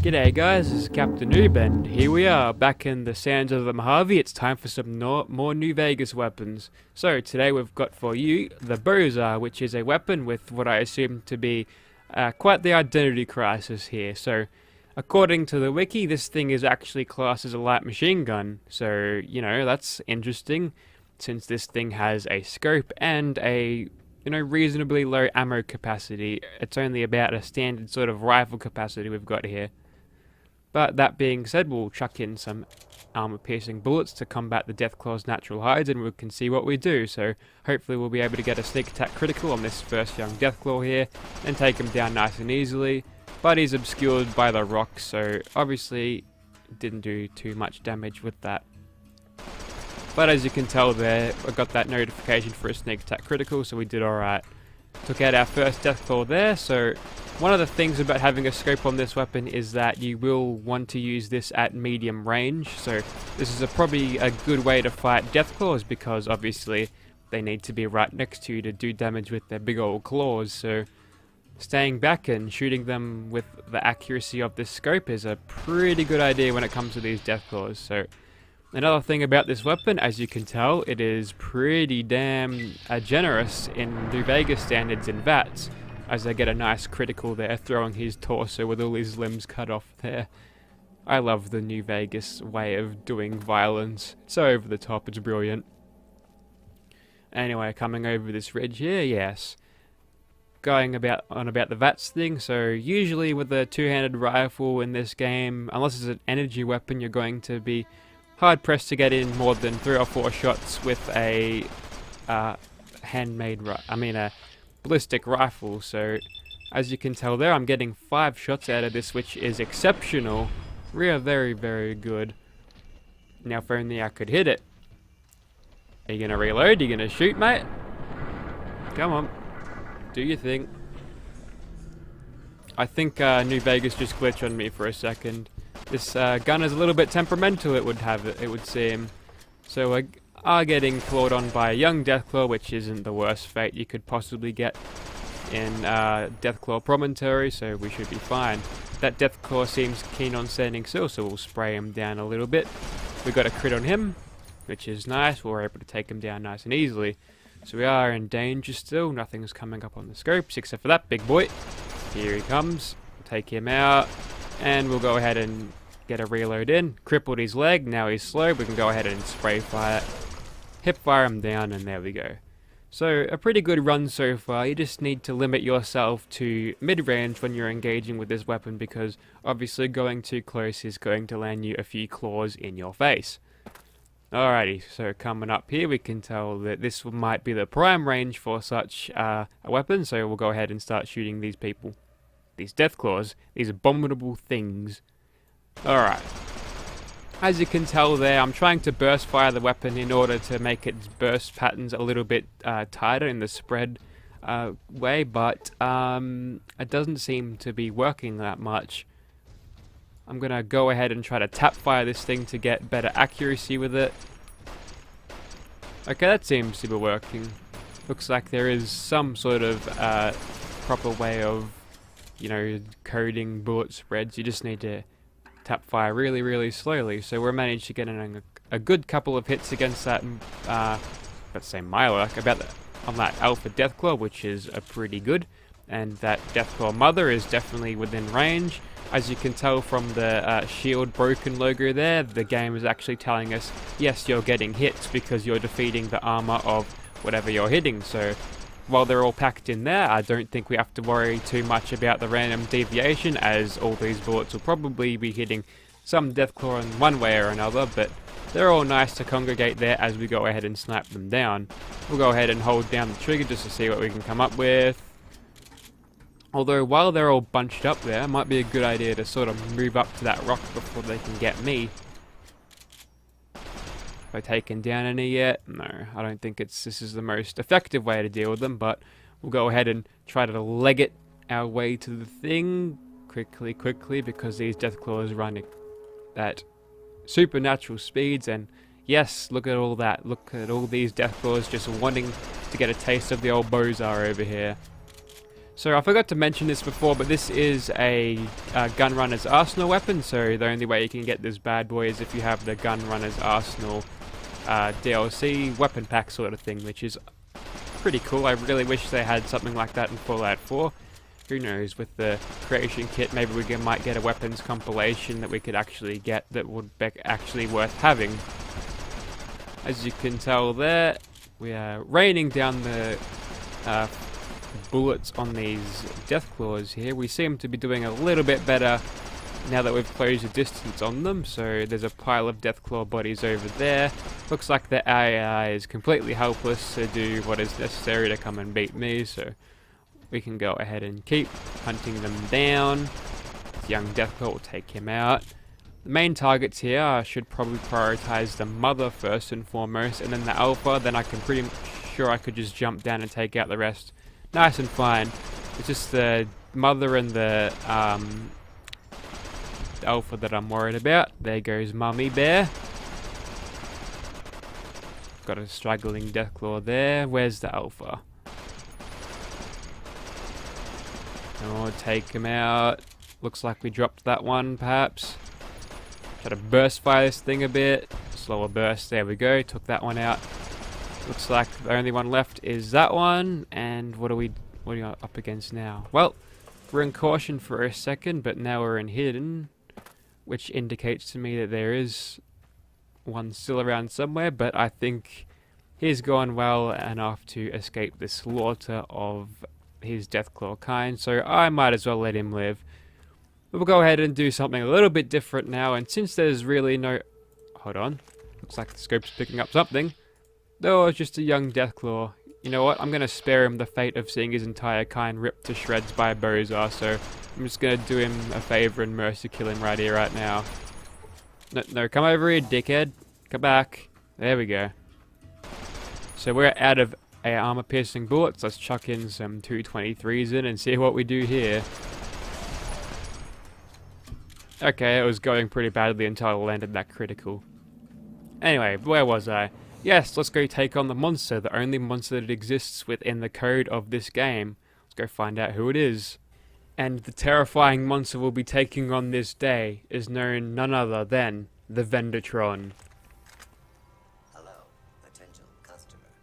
G'day guys, this is Captain Noob and here we are, back in the sands of the Mojave. It's time for some more New Vegas weapons. So today we've got for you the Bozar, which is a weapon with what I assume to be quite the identity crisis here. So according to the wiki, this thing is actually classed as a light machine gun. So, you know, that's interesting since this thing has a scope and a reasonably low ammo capacity. It's only about a standard sort of rifle capacity we've got here. But that being said, we'll chuck in some armor-piercing bullets to combat the Deathclaw's natural hides, and we can see what we do. So hopefully we'll be able to get a sneak attack critical on this first young Deathclaw here, and take him down nice and easily. But he's obscured by the rocks, so obviously didn't do too much damage with that. But as you can tell there, I got that notification for a sneak attack critical, so we did alright. Took out our first Deathclaw there, so one of the things about having a scope on this weapon is that you will want to use this at medium range. So this is probably a good way to fight Deathclaws, because obviously they need to be right next to you to do damage with their big old claws. So staying back and shooting them with the accuracy of this scope is a pretty good idea when it comes to these Deathclaws. So another thing about this weapon, as you can tell, it is pretty damn generous in New Vegas standards in VATS, as they get a nice critical there, throwing his torso with all his limbs cut off there. I love the New Vegas way of doing violence. It's so over the top, it's brilliant. Anyway, coming over this ridge here, yes. Going about the VATS thing, so usually with a two-handed rifle in this game, unless it's an energy weapon, you're going to be hard-pressed to get in more than 3 or 4 shots with a a ballistic rifle. So as you can tell there, I'm getting 5 shots out of this, which is exceptional. Very, very good. Now if only I could hit it. Are you gonna reload? Are you gonna shoot, mate? Come on, do your thing. I think New Vegas just glitched on me for a second. This gun is a little bit temperamental, it would seem. So we are getting clawed on by a young Deathclaw, which isn't the worst fate you could possibly get in Deathclaw Promontory, so we should be fine. That Deathclaw seems keen on standing still, so we'll spray him down a little bit. We got a crit on him, which is nice. We're able to take him down nice and easily. So we are in danger still. Nothing's coming up on the scopes except for that big boy. Here he comes. Take him out, and we'll go ahead and get a reload in. Crippled his leg, now he's slow. We can go ahead and spray fire, hip fire him down, and there we go. So a pretty good run so far. You just need to limit yourself to mid-range when you're engaging with this weapon, because obviously going too close is going to land you a few claws in your face. Alrighty, so coming up here we can tell that this might be the prime range for such a weapon, so we'll go ahead and start shooting these people. These Deathclaws, these abominable things. Alright. As you can tell there, I'm trying to burst fire the weapon in order to make its burst patterns a little bit tighter in the spread way, but it doesn't seem to be working that much. I'm going to go ahead and try to tap fire this thing to get better accuracy with it. Okay, that seems to be working. Looks like there is some sort of proper way of, coding bullet spreads. You just need to tap fire really, really slowly. So we're managed to get in a good couple of hits against that, let's say Mylark, on that Alpha Deathclaw, which is pretty good. And that Deathclaw Mother is definitely within range. As you can tell from the shield broken logo there, the game is actually telling us, yes, you're getting hits because you're defeating the armor of whatever you're hitting. So while they're all packed in there, I don't think we have to worry too much about the random deviation, as all these bullets will probably be hitting some Deathclaw in one way or another, but they're all nice to congregate there as we go ahead and snipe them down. We'll go ahead and hold down the trigger just to see what we can come up with. Although while they're all bunched up there, it might be a good idea to sort of move up to that rock before they can get me. Have I taken down any yet? No, I don't think this is the most effective way to deal with them, but we'll go ahead and try to leg it our way to the thing quickly, because these Deathclaws run at supernatural speeds, and yes, look at all that. Look at all these Deathclaws just wanting to get a taste of the old Bozar over here. So I forgot to mention this before, but this is a Gunrunner's Arsenal weapon, so the only way you can get this bad boy is if you have the Gunrunner's Arsenal DLC weapon pack sort of thing, which is pretty cool. I really wish they had something like that in Fallout 4. Who knows, with the creation kit, maybe we might get a weapons compilation that we could actually get that would be actually worth having. As you can tell there, we are raining down the bullets on these Deathclaws here. We seem to be doing a little bit better now that we've closed the distance on them. So there's a pile of Deathclaw bodies over there. Looks like the AI is completely helpless to do what is necessary to come and beat me, so we can go ahead and keep hunting them down. This young Deathclaw will take him out. The main targets here, I should probably prioritize the mother first and foremost, and then the alpha. Then I can pretty sure I could just jump down and take out the rest nice and fine. It's just the mother and the alpha that I'm worried about. There goes Mummy Bear. Got a struggling Deathclaw there. Where's the alpha? Oh, take him out. Looks like we dropped that one, perhaps. Try to burst fire this thing a bit. Slower burst. There we go. Took that one out. Looks like the only one left is that one. And what are we up against now? Well, we're in caution for a second, but now we're in hidden, which indicates to me that there is one still around somewhere. But I think he's gone well enough to escape the slaughter of his Deathclaw kind, so I might as well let him live. We'll go ahead and do something a little bit different now, and since there's really no... Hold on. Looks like the scope's picking up something. Oh, it's just a young Deathclaw. You know what? I'm going to spare him the fate of seeing his entire kind ripped to shreds by Bozar, so I'm just going to do him a favor and mercy kill him right here, right now. No, come over here, dickhead. Come back. There we go. So we're out of armor-piercing bullets. Let's chuck in some 223s in and see what we do here. Okay, it was going pretty badly until I landed that critical. Anyway, where was I? Yes, let's go take on the monster, the only monster that exists within the code of this game. Let's go find out who it is. And the terrifying monster we'll be taking on this day is none other than the Vendertron.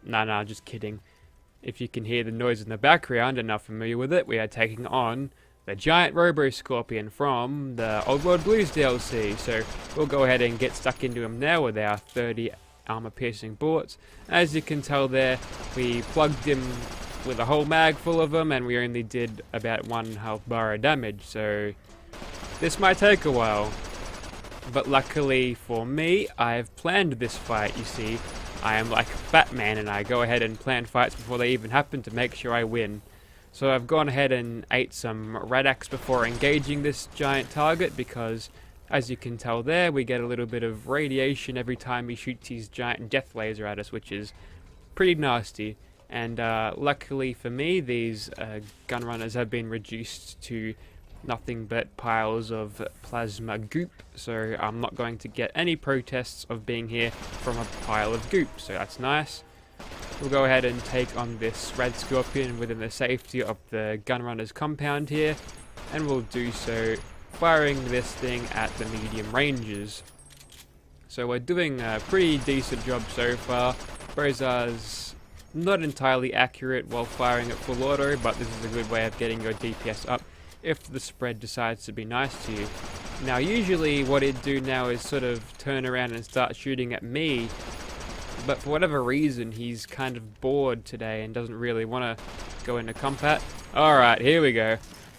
Nah, just kidding. If you can hear the noise in the background and are familiar with it, we are taking on the giant Robo-Scorpion from the Old World Blues DLC. So we'll go ahead and get stuck into him now with our 30 armor-piercing bullets. As you can tell there, we plugged him with a whole mag full of them, and we only did about 1 health bar of damage. So this might take a while. But luckily for me, I've planned this fight, you see. I am like Batman, and I go ahead and plan fights before they even happen to make sure I win. So I've gone ahead and ate some Radax before engaging this giant target, because as you can tell there, we get a little bit of radiation every time he shoots his giant death laser at us, which is pretty nasty. And luckily for me, these gunrunners have been reduced to nothing but piles of plasma goop, so I'm not going to get any protests of being here from a pile of goop, so that's nice. We'll go ahead and take on this red scorpion within the safety of the gunrunner's compound here, and we'll do so firing this thing at the medium ranges. So we're doing a pretty decent job so far. Bozar's not entirely accurate while firing at full auto, but this is a good way of getting your DPS up if the spread decides to be nice to you. Now usually what it'd do now is sort of turn around and start shooting at me, but for whatever reason he's kind of bored today and doesn't really want to go into combat. Alright, here we go.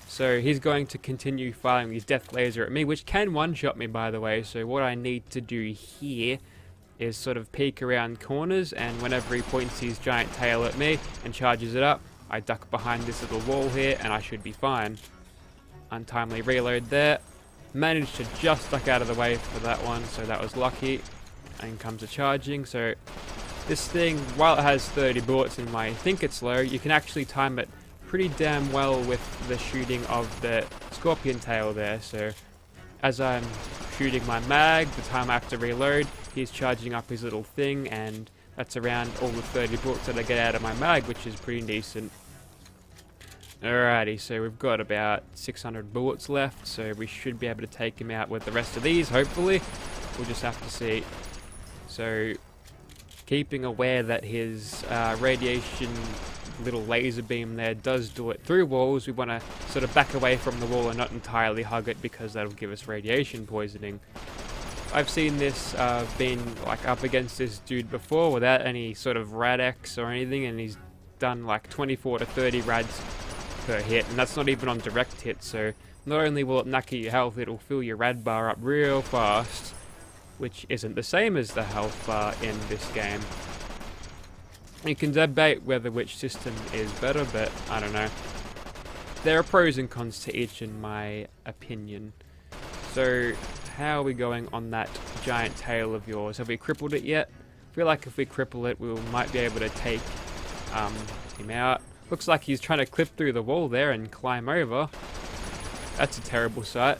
So he's going to continue firing his death laser at me, which can one-shot me by the way, so what I need to do here is sort of peek around corners, and whenever he points his giant tail at me and charges it up, I duck behind this little wall here and I should be fine. Untimely reload there. Managed to just duck out of the way for that one, so that was lucky. And comes a charging, so this thing, while it has 30 bullets and I think it's low, you can actually time it pretty damn well with the shooting of the scorpion tail there. So as I'm shooting my mag, the time I have to reload, he's charging up his little thing, and that's around all the 30 bullets that I get out of my mag, which is pretty decent. Alrighty, so we've got about 600 bullets left, so we should be able to take him out with the rest of these, hopefully. We'll just have to see. So, keeping aware that his radiation little laser beam there does do it through walls, we want to sort of back away from the wall and not entirely hug it because that'll give us radiation poisoning. I've seen this being like up against this dude before without any sort of rad-X or anything, and he's done like 24 to 30 rads per hit, and that's not even on direct hit, so not only will it knacker your health, it'll fill your rad bar up real fast, which isn't the same as the health bar in this game. You can debate whether which system is better, but I don't know. There are pros and cons to each in my opinion. So, how are we going on that giant tail of yours? Have we crippled it yet? I feel like if we cripple it, we might be able to take him out. Looks like he's trying to clip through the wall there and climb over. That's a terrible sight.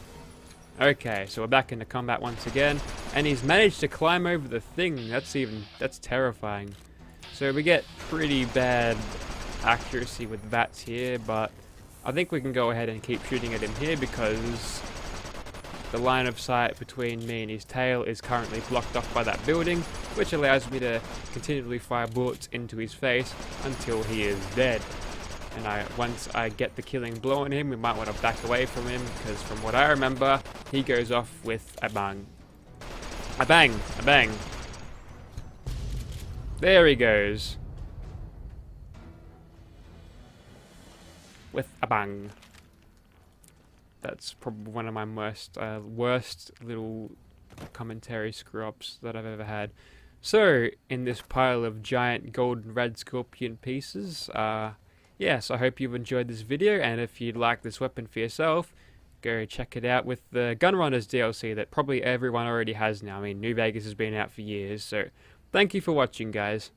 Okay, so we're back into combat once again, and he's managed to climb over the thing. That's terrifying. So we get pretty bad accuracy with VATS here, but I think we can go ahead and keep shooting at him here because the line of sight between me and his tail is currently blocked off by that building, which allows me to continually fire bullets into his face until he is dead. And once I get the killing blow on him, we might want to back away from him, because from what I remember, he goes off with a bang. A bang! A bang! There he goes. With a bang. That's probably one of my worst little commentary screw-ups that I've ever had. So, in this pile of giant golden red scorpion pieces, yes, I hope you've enjoyed this video, and if you'd like this weapon for yourself, go check it out with the Gunrunners DLC that probably everyone already has now. I mean, New Vegas has been out for years, so thank you for watching, guys.